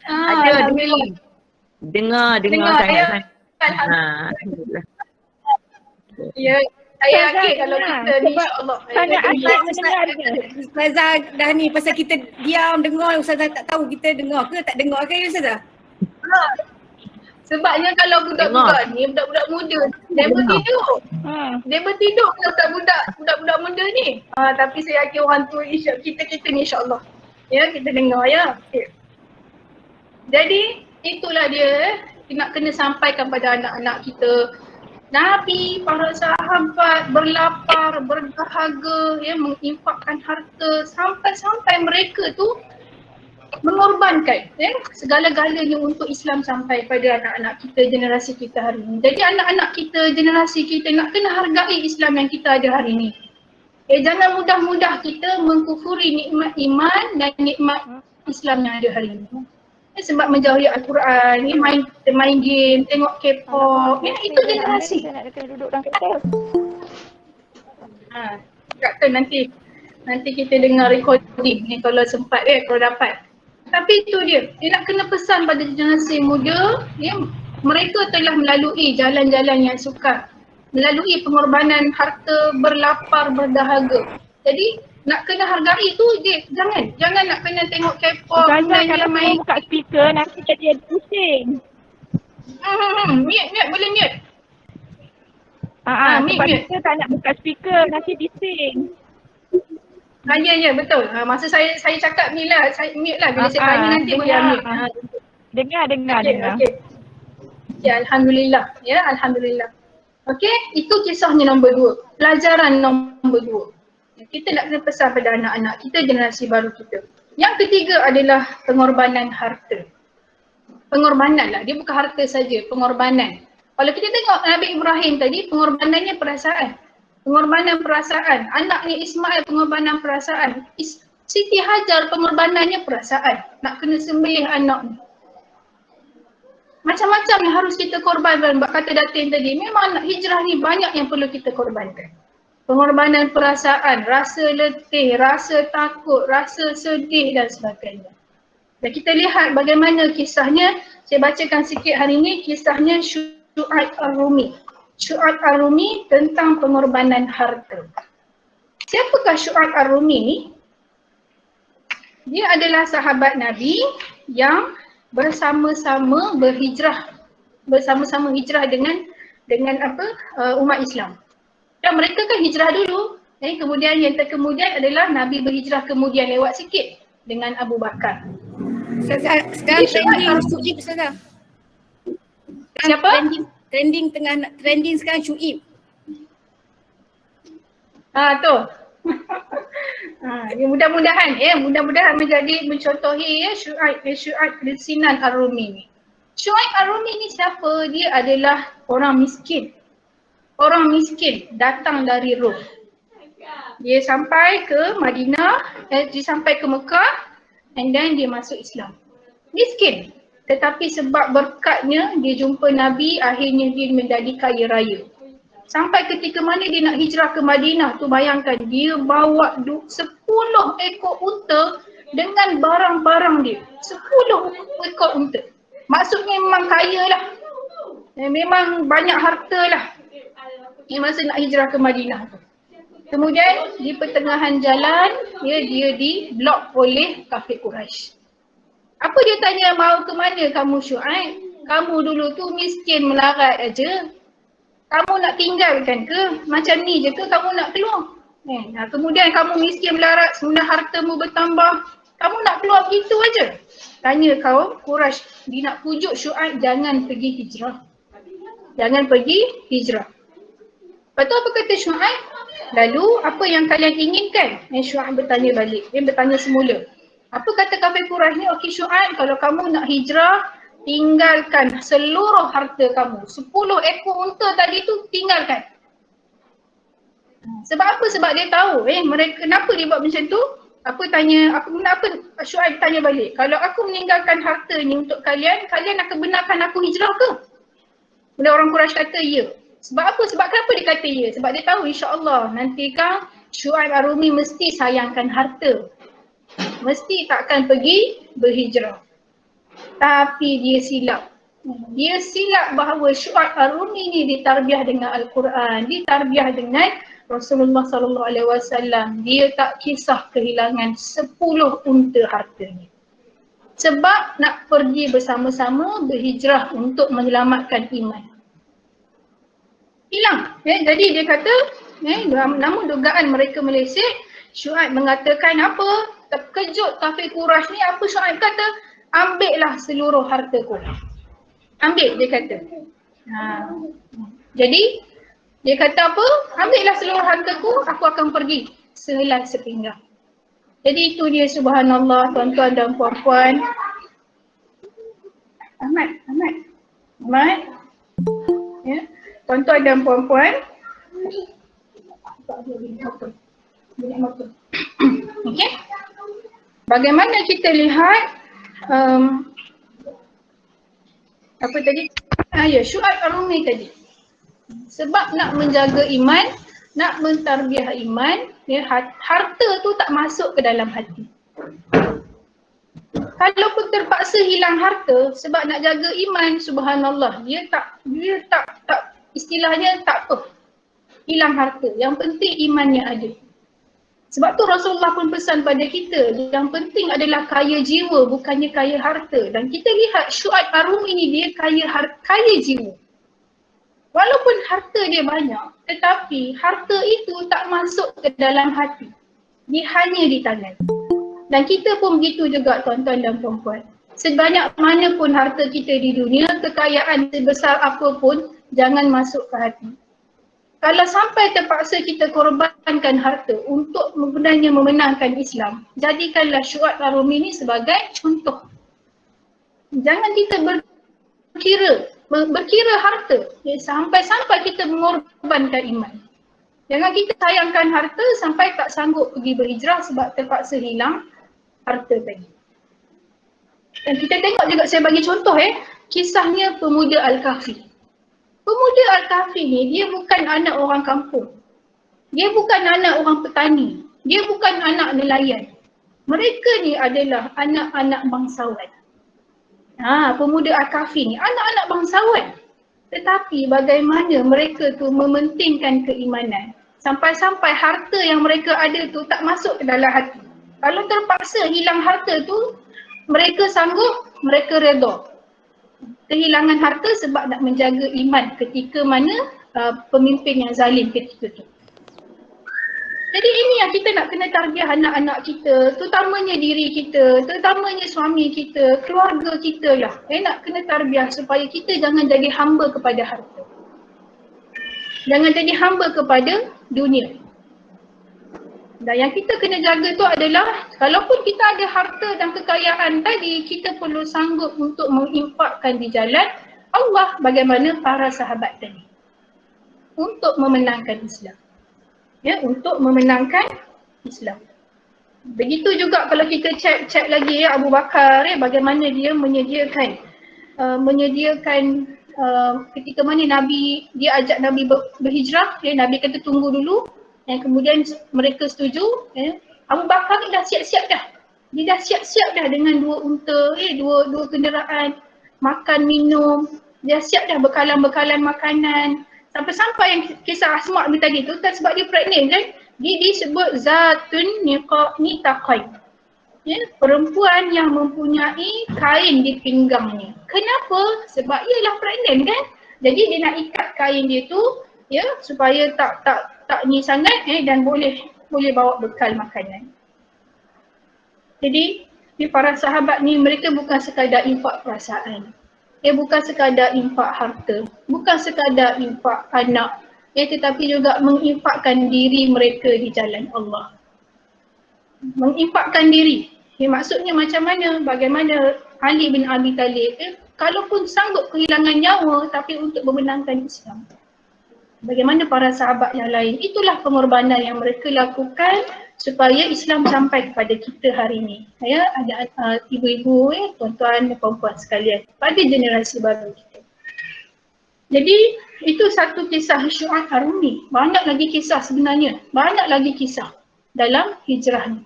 Ada Alhamdulillah. dengar Dengar sangat ya. kan. Alhamdulillah. Ya, saya Ustazah, yakin kalau dengar. kita ni Sebab insyaAllah. sangat asyik mendengar dia. Ustazah dah ni pasal kita diam dengar, Ustazah tak tahu kita dengar ke tak dengar ke Ustazah? Sebabnya kalau budak-budak ni, budak-budak muda, dia bertidur. Dia bertidur kalau budak-budak muda ni. Tapi saya yakin orang tu kita ni insyaAllah. Ya, kita dengar ya. Okay. Jadi itulah dia nak kena sampaikan pada anak-anak kita. Nabi, para sahabat berlapar, berdahaga, ya, menginfakkan harta sampai mereka tu mengorbankan ya, segala-galanya untuk Islam sampai pada anak-anak kita, generasi kita hari ini. Jadi anak-anak kita, generasi kita nak kena hargai Islam yang kita ada hari ini. Jangan mudah-mudah kita mengkufuri nikmat iman dan nikmat Islam yang ada hari ini. Sebab menjauhi Al-Quran, main game, tengok K-pop, itu generasi. Saya nak kena duduk dalam kereta. Kata nanti kita dengar recording ni kalau sempat kalau dapat. Tapi itu dia nak kena pesan pada generasi muda, ya, mereka telah melalui jalan-jalan yang sukar, melalui pengorbanan harta, berlapar, berdahaga. Jadi nak kena hargai tu dia, jangan nak kena tengok K-pop, Ustazah kalau main. buka speaker nanti jadi pusing. Mute, boleh mute. Sebab mute. kita tak nak buka speaker nanti bising. Ya betul. Masa saya cakap ni lah, saya mute lah. Bila saya tanya nanti boleh ambil. Dengar. Okay. Ya, Alhamdulillah. Ya, Alhamdulillah. Okey, itu kisahnya nombor 2. Pelajaran nombor 2. Kita nak kena pesan pada anak-anak kita, generasi baru kita. Yang ketiga adalah pengorbanan harta. Pengorbanan lah, dia bukan harta saja, pengorbanan. Kalau kita tengok Nabi Ibrahim tadi, pengorbanannya perasaan. Pengorbanan perasaan. Anaknya Ismail, pengorbanan perasaan. Siti Hajar, pengorbanannya perasaan. Nak kena sembelih anak ni. Macam-macam yang harus kita korbankan. Sebab kata Datin tadi, memang anak hijrah ni banyak yang perlu kita korbankan. Pengorbanan perasaan, rasa letih, rasa takut, rasa sedih dan sebagainya. Dan kita lihat bagaimana kisahnya. Saya bacakan sikit hari ini kisahnya Syu'aib Ar-Rumi. Syu'aib Ar-Rumi tentang pengorbanan harta. Siapakah Syu'aib Ar-Rumi ni? Dia adalah sahabat Nabi yang bersama-sama berhijrah. Bersama-sama hijrah dengan umat Islam. Dan mereka kan hijrah dulu. Kemudian yang terkemudian adalah Nabi berhijrah kemudian lewat sikit dengan Abu Bakar. Sekarang trending Syuib Ustazah. Siapa? Trending sekarang Syuib. Tu. Mudah-mudahan mencontohi Syu'aib bin Sinan Ar-Rumi ni. Syu'aib Ar-Rumi ni siapa? Dia adalah orang miskin. Orang miskin datang dari Rom. Dia sampai ke Madinah, dia sampai ke Mekah and then dia masuk Islam. Miskin. Tetapi sebab berkatnya dia jumpa Nabi, akhirnya dia menjadi kaya raya. Sampai ketika mana dia nak hijrah ke Madinah tu, bayangkan dia bawa 10 ekor unta dengan barang-barang dia. 10 ekor unta. Maksudnya memang kaya lah. Memang banyak harta lah. Masa nak hijrah ke Madinah tu. Kemudian di pertengahan jalan dia diblok oleh kafir Quraisy. Apa dia tanya, mau ke mana kamu Syu'aib? Kamu dulu tu miskin melarat aja. Kamu nak tinggalkan ke? Macam ni je ke kamu nak keluar? Kemudian kamu miskin melarat, sebenarnya hartamu bertambah. Kamu nak keluar begitu aja. Tanya kaum Quraisy, dia nak pujuk Syuaib jangan pergi hijrah. Jangan pergi hijrah. Lepas tu apa kata Syuaib? Lalu apa yang kalian inginkan? Syuaib bertanya balik. Dia bertanya semula. Apa kata kafir Quraisy ni? Okey Syuaib, kalau kamu nak hijrah, tinggalkan seluruh harta kamu. 10 ekor unta tadi tu tinggalkan. Sebab apa? Sebab dia tahu mereka kenapa dia buat macam tu? Kenapa Syuaib tanya balik? Kalau aku meninggalkan harta ni untuk kalian, kalian akan benarkan aku hijrah ke? Bila orang Quraisy kata ya. Sebab apa? Sebab kenapa dia kata ya? Sebab dia tahu insya-Allah nanti kan Syuaib Ar-Rumi mesti sayangkan harta. Mesti takkan pergi berhijrah. Tapi dia silap. Dia silap bahawa Syuaib Ar-Rumi ni ditarbiah dengan Al-Quran, ditarbiah dengan Rasulullah SAW. Dia tak kisah kehilangan 10 unta hartanya. Sebab nak pergi bersama-sama berhijrah untuk menyelamatkan iman. Hilang. Jadi dia kata, namun dugaan mereka meleset, Syuaib mengatakan apa? Terkejut kafir Quraisy ni, apa Syuaib kata? Ambillah seluruh hartaku. Ambil, dia kata. Jadi dia kata apa? Ambillah seluruh hartaku, aku akan pergi sehelai sepinggang. Jadi itu dia, subhanallah, tuan-tuan dan puan-puan. Ahmad. Ya. Tuan-tuan dan puan-puan. Okey. Bagaimana kita lihat apa tadi? Syuaib Ar-Rumi tadi. Sebab nak menjaga iman, nak mentarbiah iman, harta tu tak masuk ke dalam hati. Kalaupun terpaksa hilang harta sebab nak jaga iman, subhanallah, dia tak istilahnya tak apa. Hilang harta, yang penting imannya ada. Sebab tu Rasulullah pun pesan pada kita, yang penting adalah kaya jiwa, bukannya kaya harta. Dan kita lihat Syuaib Ar-Rumi ni dia kaya jiwa. Walaupun harta dia banyak, tetapi harta itu tak masuk ke dalam hati. Dia hanya di tangan. Dan kita pun begitu juga tuan-tuan dan puan-puan. Sebanyak mana pun harta kita di dunia, kekayaan sebesar apapun, jangan masuk ke hati. Kalau sampai terpaksa kita korbankan harta untuk sebenarnya memenangkan Islam, jadikanlah Syuaib Ar-Rumi ini sebagai contoh. Jangan kita berkira harta sampai kita mengorbankan iman. Jangan kita sayangkan harta sampai tak sanggup pergi berhijrah sebab terpaksa hilang harta tadi. Dan kita tengok juga, saya bagi contoh kisahnya pemuda Al-Kahfi. Pemuda Al-Kahfi ni dia bukan anak orang kampung. Dia bukan anak orang petani. Dia bukan anak nelayan. Mereka ni adalah anak-anak bangsawan. Pemuda Al-Kahfi ni anak-anak bangsawan. Tetapi bagaimana mereka tu mementingkan keimanan. Sampai-sampai harta yang mereka ada tu tak masuk ke dalam hati. Kalau terpaksa hilang harta tu, mereka sanggup, mereka redha. Kehilangan harta sebab nak menjaga iman ketika mana pemimpin yang zalim ketika tu. Jadi ini yang kita nak kena tarbiah anak-anak kita, terutamanya diri kita, terutamanya suami kita, keluarga kita lah. Nak kena tarbiah supaya kita jangan jadi hamba kepada harta. Jangan jadi hamba kepada dunia. Dan yang kita kena jaga tu adalah, kalaupun kita ada harta dan kekayaan tadi, kita perlu sanggup untuk menginfakkan di jalan Allah bagaimana para sahabat tadi. Untuk memenangkan Islam. Untuk memenangkan Islam. Begitu juga kalau kita cek lagi Abu Bakar, bagaimana dia menyediakan ketika mana Nabi, dia ajak Nabi berhijrah, Nabi kata tunggu dulu. Dan kemudian mereka setuju, Abu Bakar ni dah siap-siap dah. Dia dah siap-siap dah dengan 2 unta, dua kenderaan, makan, minum. Dia siap dah bekalan-bekalan makanan. Sampai-sampai yang kisah Asma' ni tadi tu, kan sebab dia pregnant kan, dia disebut Zatun Nitaqain. Perempuan yang mempunyai kain di pinggangnya. Kenapa? Sebab ialah pregnant kan. Jadi dia nak ikat kain dia tu, supaya tak ni sangat dan boleh boleh bawa bekal makanan. Jadi para sahabat ni mereka bukan sekadar infak perasaan. Bukan sekadar infak harta, bukan sekadar infak anak, tetapi juga menginfakkan diri mereka di jalan Allah. Menginfakkan diri. Maksudnya macam mana? Bagaimana Ali bin Abi Talib kalaupun sanggup kehilangan nyawa tapi untuk membenarkan Islam. Bagaimana para sahabat yang lain? Itulah pengorbanan yang mereka lakukan supaya Islam sampai kepada kita hari ini. Ya, ada ibu-ibu, tuan-tuan dan puan-puan sekalian pada generasi baru kita. Jadi itu satu kisah Syu'aib Ar-Rumi. Banyak lagi kisah sebenarnya. Banyak lagi kisah dalam hijrah ni.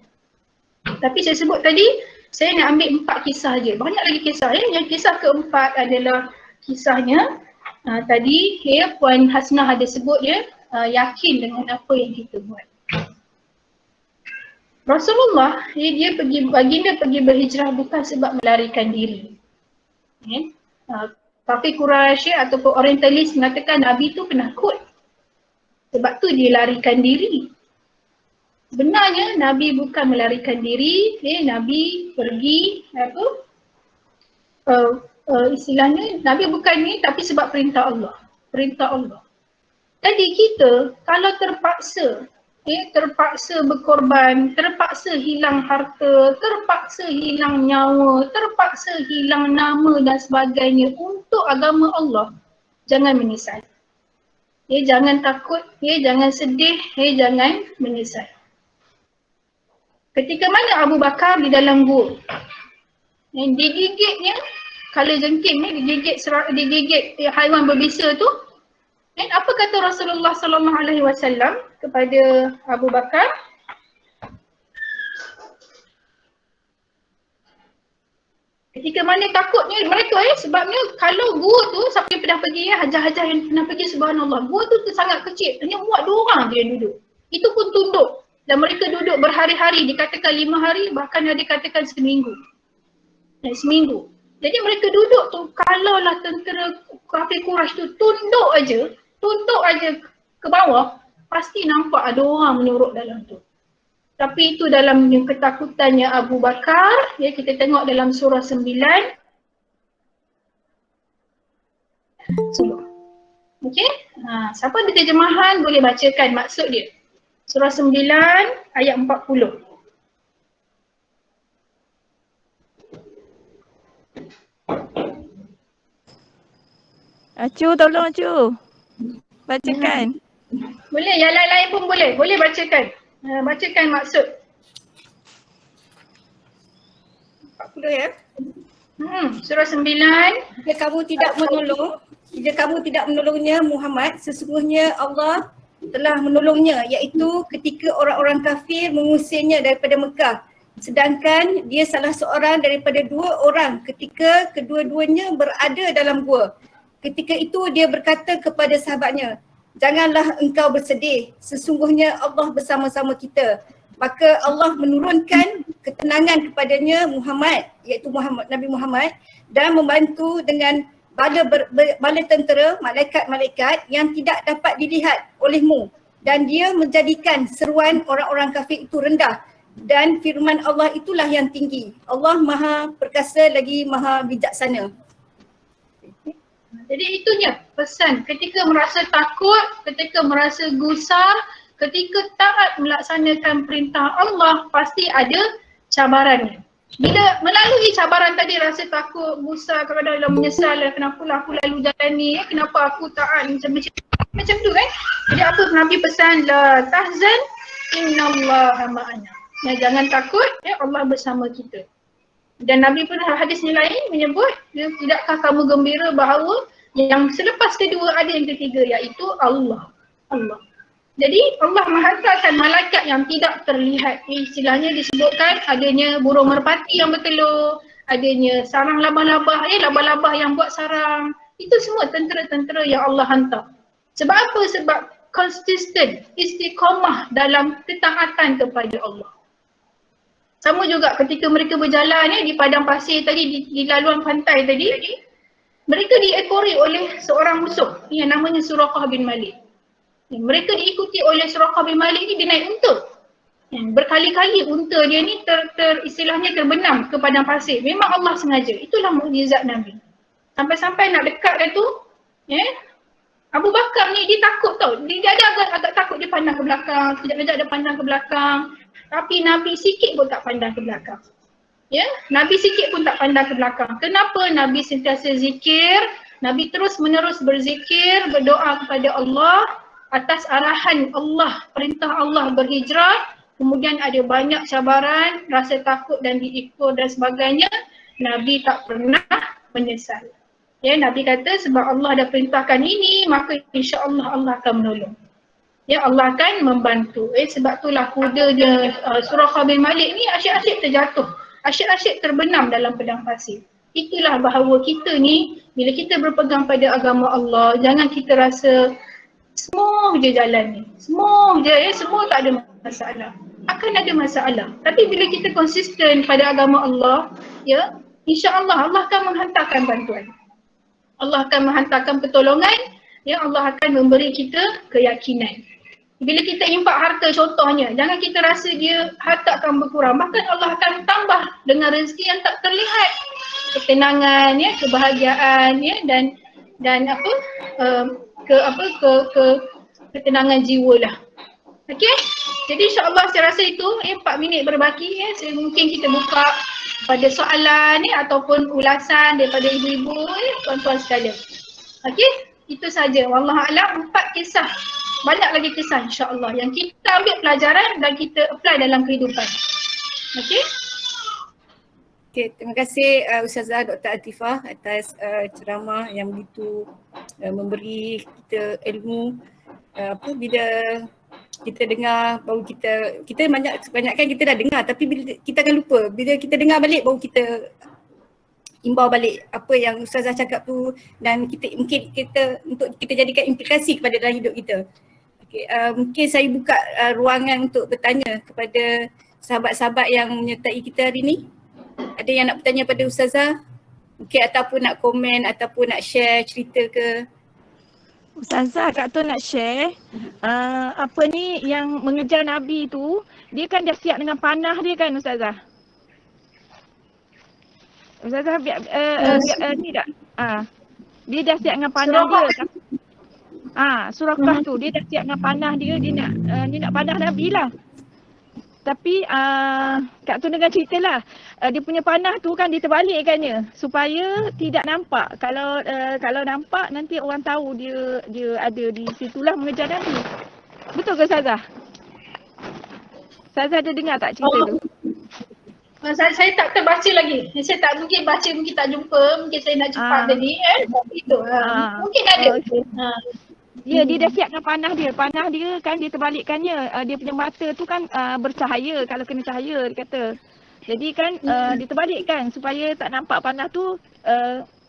Tapi saya sebut tadi, saya nak ambil 4 kisah je. Banyak lagi kisah ya. Yang kisah keempat adalah kisahnya tadi Puan Hasnah ada sebut yakin dengan apa yang kita buat. Rasulullah baginda pergi berhijrah bukan sebab melarikan diri. Kafir Quraisy ataupun orientalis mengatakan Nabi tu penakut. Sebab tu dia larikan diri. Sebenarnya Nabi bukan melarikan diri, Nabi pergi istilahnya Nabi bukan ni tapi sebab perintah Allah. Perintah Allah. Jadi kita kalau terpaksa berkorban, terpaksa hilang harta, terpaksa hilang nyawa, terpaksa hilang nama dan sebagainya untuk agama Allah, jangan menyesal. Jangan takut, jangan sedih, jangan menyesal. Ketika mana Abu Bakar di dalam gua, digigitnya kalajengking, digigit haiwan berbisa tu, apa kata Rasulullah sallallahu alaihi wasallam kepada Abu Bakar? Ketika mana takutnya mereka sebabnya kalau gua tu siapa yang pernah pergi hajar-hajar yang pernah pergi subhanallah, gua tu sangat kecil, hanya muat 2 orang je yang duduk. Itu pun tunduk dan mereka duduk berhari-hari, dikatakan 5 hari, bahkan ada dikatakan seminggu. Seminggu. Jadi mereka duduk tu, kalaulah tentera kafir Quraisy tu tunduk aja ke bawah, pasti nampak ada orang menurut dalam tu. Tapi itu dalam ketakutannya Abu Bakar, kita tengok dalam surah 9. Okey? Siapa ada terjemahan boleh bacakan maksud dia. Surah 9 ayat 40. Acu, tolong Acu. Bacakan. Boleh, yang lain-lain pun boleh. Boleh bacakan. Bacakan maksud. 40 ya. Surah 9. Jika kamu tidak menolongnya Muhammad, sesungguhnya Allah telah menolongnya, iaitu ketika orang-orang kafir mengusirnya daripada Mekah. Sedangkan dia salah seorang daripada 2 orang ketika kedua-duanya berada dalam gua. Ketika itu dia berkata kepada sahabatnya, janganlah engkau bersedih, sesungguhnya Allah bersama-sama kita. Maka Allah menurunkan ketenangan kepadanya Muhammad, iaitu Nabi Muhammad, dan membantu dengan bala tentera, malaikat-malaikat yang tidak dapat dilihat olehmu, dan dia menjadikan seruan orang-orang kafir itu rendah, dan firman Allah itulah yang tinggi. Allah Maha Perkasa lagi Maha Bijaksana. Jadi itunya pesan, ketika merasa takut, ketika merasa gusar, ketika taat melaksanakan perintah Allah, pasti ada cabarannya. Bila melalui cabaran tadi rasa takut, gusar, kadang-kadang menyesal, kenapalah aku lalu jalan ni, kenapa aku taat macam tu kan. Jadi apa Nabi pesan, la tahzan innallaha ma'ana. Jangan takut, Allah bersama kita. Dan Nabi pun hadis yang lain menyebut, tidakkah kamu gembira bahawa yang selepas kedua ada yang ketiga, iaitu Allah. Jadi Allah menghantarkan malaikat yang tidak terlihat. Istilahnya disebutkan adanya burung merpati yang bertelur, adanya sarang labah-labah, labah-labah yang buat sarang. Itu semua tentera-tentera yang Allah hantar. Sebab apa? Sebab konsisten, istiqamah dalam ketaatan kepada Allah. Sama juga ketika mereka berjalan di padang pasir tadi, di laluan pantai tadi, mereka diekori oleh seorang musuh yang namanya Suraqah bin Malik. Mereka diikuti oleh Suraqah bin Malik ni, dia naik unta. Berkali-kali unta dia ni istilahnya terbenam ke padang pasir. Memang Allah sengaja. Itulah mukjizat Nabi. Sampai-sampai nak dekat dia tu, Abu Bakar ni dia takut tau. Dia ada agak takut, dia pandang ke belakang, sekejap-kejap dia pandang ke belakang. Tapi Nabi sikit pun tak pandang ke belakang. Nabi sikit pun tak pandang ke belakang. Kenapa? Nabi sentiasa zikir, Nabi terus menerus berzikir, berdoa kepada Allah atas arahan Allah, perintah Allah berhijrah. Kemudian ada banyak cabaran, rasa takut dan diikut dan sebagainya. Nabi tak pernah menyesal. Nabi kata sebab Allah dah perintahkan ini, maka insya-Allah Allah akan menolong. Allah akan membantu. Sebab itulah kuda dia surah Khabil Malik ni asyik-asyik terjatuh. Asyik-asyik terbenam dalam padang pasir. Itulah bahawa kita ni bila kita berpegang pada agama Allah, jangan kita rasa semua je jalan ni. Semua je, semua tak ada masalah. Akan ada masalah. Tapi bila kita konsisten pada agama Allah, insya-Allah Allah akan menghantarkan bantuan. Allah akan menghantarkan pertolongan, Allah akan memberi kita keyakinan. Bila kita impak harta contohnya, jangan kita rasa dia harta akan berkurang. Bahkan Allah akan tambah dengan rezeki yang tak terlihat. Ketenangan, kebahagiaan, dan ketenangan jiwa lah. Okey? Jadi insya-Allah saya rasa itu 4 minit berbaki mungkin kita buka pada soalan ataupun ulasan daripada ibu-ibu tuan-tuan sekalian. Okey? Itu saja. Wallahualam 4 kisah. Banyak lagi kisah insya-Allah yang kita ambil pelajaran dan kita apply dalam kehidupan. Okey? Okey, terima kasih Ustazah Dr. Atifah atas ceramah yang begitu memberi kita ilmu. Bila kita dengar baru kita kebanyakan kita dah dengar, tapi bila kita akan lupa, bila kita dengar balik baru kita imbau balik apa yang Ustazah cakap tu, dan mungkin untuk kita jadikan implikasi kepada dalam hidup kita. Okay, mungkin saya buka ruangan untuk bertanya kepada sahabat-sahabat yang menyertai kita hari ni. Ada yang nak bertanya pada Ustazah? Mungkin ataupun nak komen ataupun nak share cerita ke? Ustazah, Kak Tun nak share apa ni yang mengejar Nabi tu, dia kan dah siap dengan panah dia kan Ustazah? Ustazah ni tak? Dia dah siap dengan panah dia. Surah Kahf tu dia dah siap dengan panah dia, dia nak panah Nabi lah. Tapi Kak Tun dengan cerita lah, dia punya panah tu kan diterbalikkannya supaya tidak nampak. Kalau nampak nanti orang tahu dia ada di situlah mengejar Nabi. Betul ke Ustazah? Ustazah ada dengar tak cerita tu? Saya tak terbaca lagi. Saya tak mungkin baca, mungkin tak jumpa, mungkin saya nak cepat tadi itu. Mungkin ada. Okay. Ya, dia dah siap dengan panah dia. Panah dia kan dia terbalikkannya. Dia punya mata tu kan bercahaya kalau kena cahaya dia kata. Jadi kan dia terbalikkan supaya tak nampak panah tu.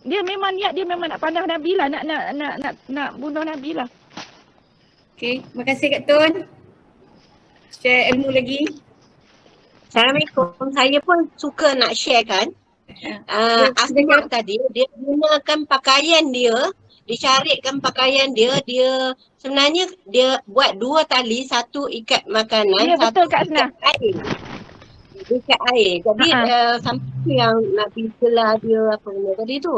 Dia memang niat dia memang nak panah Nabi lah, nak bunuh Nabi lah. Okey, terima kasih Kak Tun. Share ilmu lagi. Assalamualaikum. Saya pun suka nak share kan. Asma tadi dia gunakan pakaian dia, dicaritkan pakaian dia sebenarnya dia buat 2 tali, satu ikat makanan, ya, satu betul, Kak Asna. ikat air. Ikat air. Jadi sampai yang Nabi gelar dia apa benda tadi tu.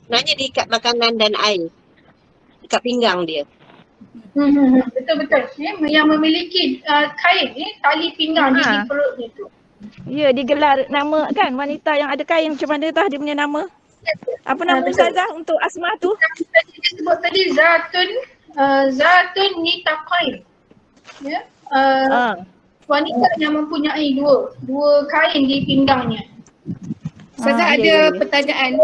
Sebenarnya diikat makanan dan air. Ikat pinggang dia. Betul-betul. Yang memiliki kain tali pinggang di perutnya tu. Ya, digelar nama kan wanita yang ada kain macam mana tah dia punya nama? Apa nama Ustazah untuk Asma tu? Kita sebut tadi Zatun Nitaqain. Ya. Wanita yang mempunyai dua kain di pinggangnya. Ustazah ada pertanyaan.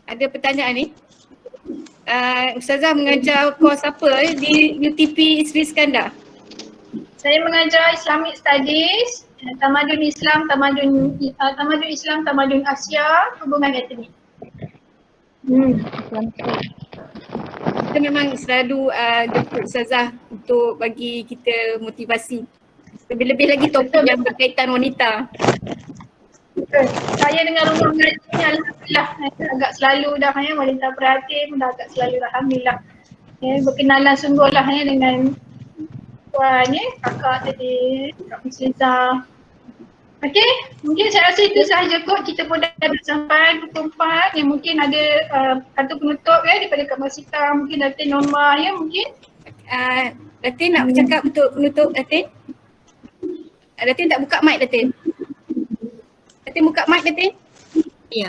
Ada pertanyaan ni. Ustazah mengajar kos apa di UTP Sri Iskandar? Saya mengajar Islamic Studies, Tamadun Islam, Tamadun Islam, Tamadun Asia, hubungan etnik. Kita memang selalu jemput Ustazah untuk bagi kita motivasi. Lebih-lebih lagi topik yang berkaitan wanita. Saya dengan rumah mengaji ni alhamdulillah agak selalu dah wanita perhatian dah agak selalu dah alhamdulillah. Berkenalan sungguh lah dengan Puan kakak tadi, Kak Musliza. Okey, mungkin saya rasa itu sahaja kot. Kita pun dah sampai pukul 4 yang mungkin ada kata penutup daripada Kak Masita, mungkin Datin Norma mungkin. Datin nak bercakap untuk penutup Datin? Datin tak buka mic Datin? Datin buka mic Datin? Ya.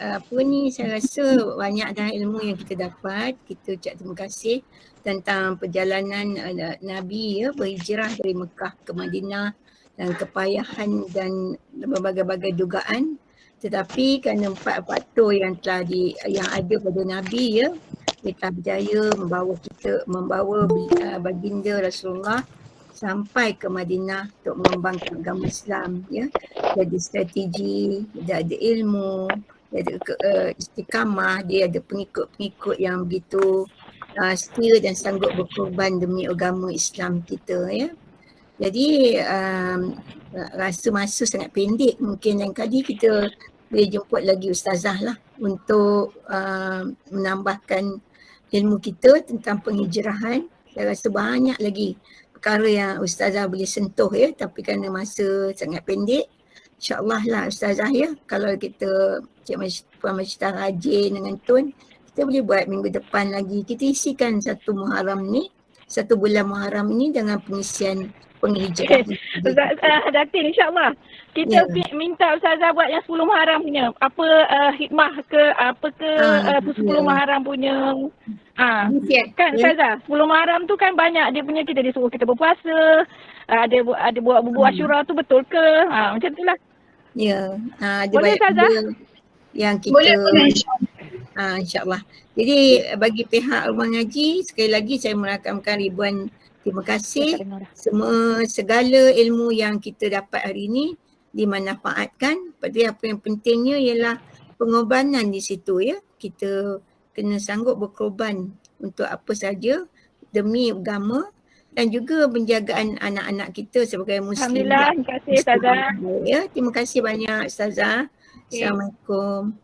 Apa ni, saya rasa banyak dah ilmu yang kita dapat. Kita ucap terima kasih tentang perjalanan Nabi berhijrah dari Mekah ke Madinah dan kepayahan dan berbagai-bagai dugaan. Tetapi kerana 4 faktor yang yang ada pada Nabi dia telah berjaya membawa baginda Rasulullah sampai ke Madinah untuk mengembangkan agama Islam Dia ada strategi, dia ada ilmu, dia ada istiqamah, dia ada pengikut-pengikut yang begitu setia dan sanggup berkorban demi agama Islam kita Jadi rasa masa sangat pendek, mungkin lain kali kita boleh jemput lagi ustazah lah untuk menambahkan ilmu kita tentang penghijrahan. Saya rasa banyak lagi perkara yang ustazah boleh sentuh tapi kerana masa sangat pendek, insyaAllah lah ustazah kalau kita Puan Masyidah rajin dengan Tun, kita boleh buat minggu depan lagi. Kita isikan satu bulan Muharram ni dengan pengisian penghijrahan. Datin, insyaAllah. Kita minta Ustazah buat yang 10 Muharram punya. Apa hikmah ke, 10 Muharram punya. Kan Ustazah, 10 Muharram tu kan banyak dia punya, kita disuruh kita berpuasa, ada buat bubur Asyura tu, betul ke? Macam tu lah. Ya, ada boleh Ustazah? Yang kita Boleh. InsyaAllah. Jadi bagi pihak rumah ngaji, sekali lagi saya merakamkan ribuan terima kasih. Segala ilmu yang kita dapat hari ini dimanfaatkan. Pada apa yang pentingnya ialah pengorbanan di situ Kita kena sanggup berkorban untuk apa saja demi agama dan juga penjagaan anak-anak kita sebagai muslim. Alhamdulillah, terima kasih Ustazah. Terima kasih banyak Ustazah. Assalamualaikum.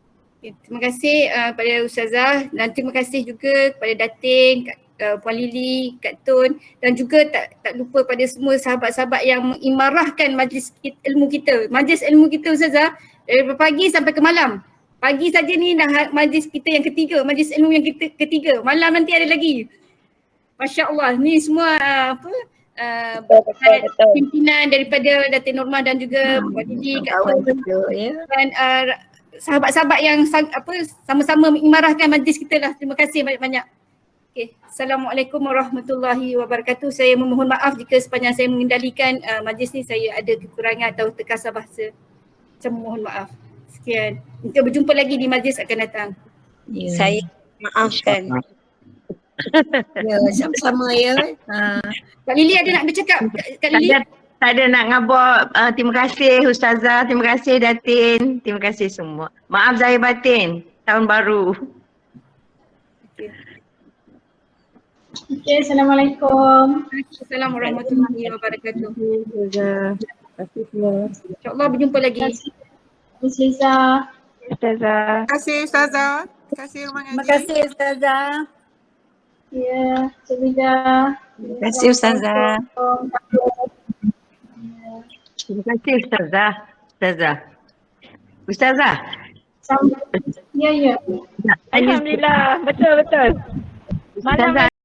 Terima kasih pada Ustazah dan terima kasih juga kepada Datin, Puan Lily, Kak Tun dan juga tak lupa pada semua sahabat-sahabat yang mengimarahkan majlis ilmu kita. Majlis ilmu kita Ustazah dari pagi sampai ke malam. Pagi saja ni dah majlis kita yang ketiga, majlis ilmu yang ketiga. Malam nanti ada lagi. Masya Allah, ni semua pimpinan daripada Datin Norma dan juga Puan Lily, Kak Tun dan sahabat-sahabat yang sama-sama mengimarahkan majlis kita lah. Terima kasih banyak-banyak. Okay. Assalamualaikum warahmatullahi wabarakatuh. Saya memohon maaf jika sepanjang saya mengendalikan majlis ni saya ada kekurangan atau terkasar bahasa. Saya memohon maaf. Sekian. Kita berjumpa lagi di majlis akan datang. Saya maafkan. Sama-sama Kak Lily ada nak bercakap? Kak Lily? Tak ada nak ngabur. Terima kasih Ustazah, terima kasih Datin, terima kasih semua. Maaf zahir batin, tahun baru. Okay, Assalamualaikum. Assalamualaikum warahmatullahi wabarakatuh. InsyaAllah berjumpa lagi. Musliza. Ustazah. Terima kasih Ustazah. Terima kasih rumah ngaji. Terima kasih Ustazah. Ya, Syahidah. Terima kasih Ustazah. Terima kasih Ustazah. Ustazah. Ya. Alhamdulillah, betul. Malam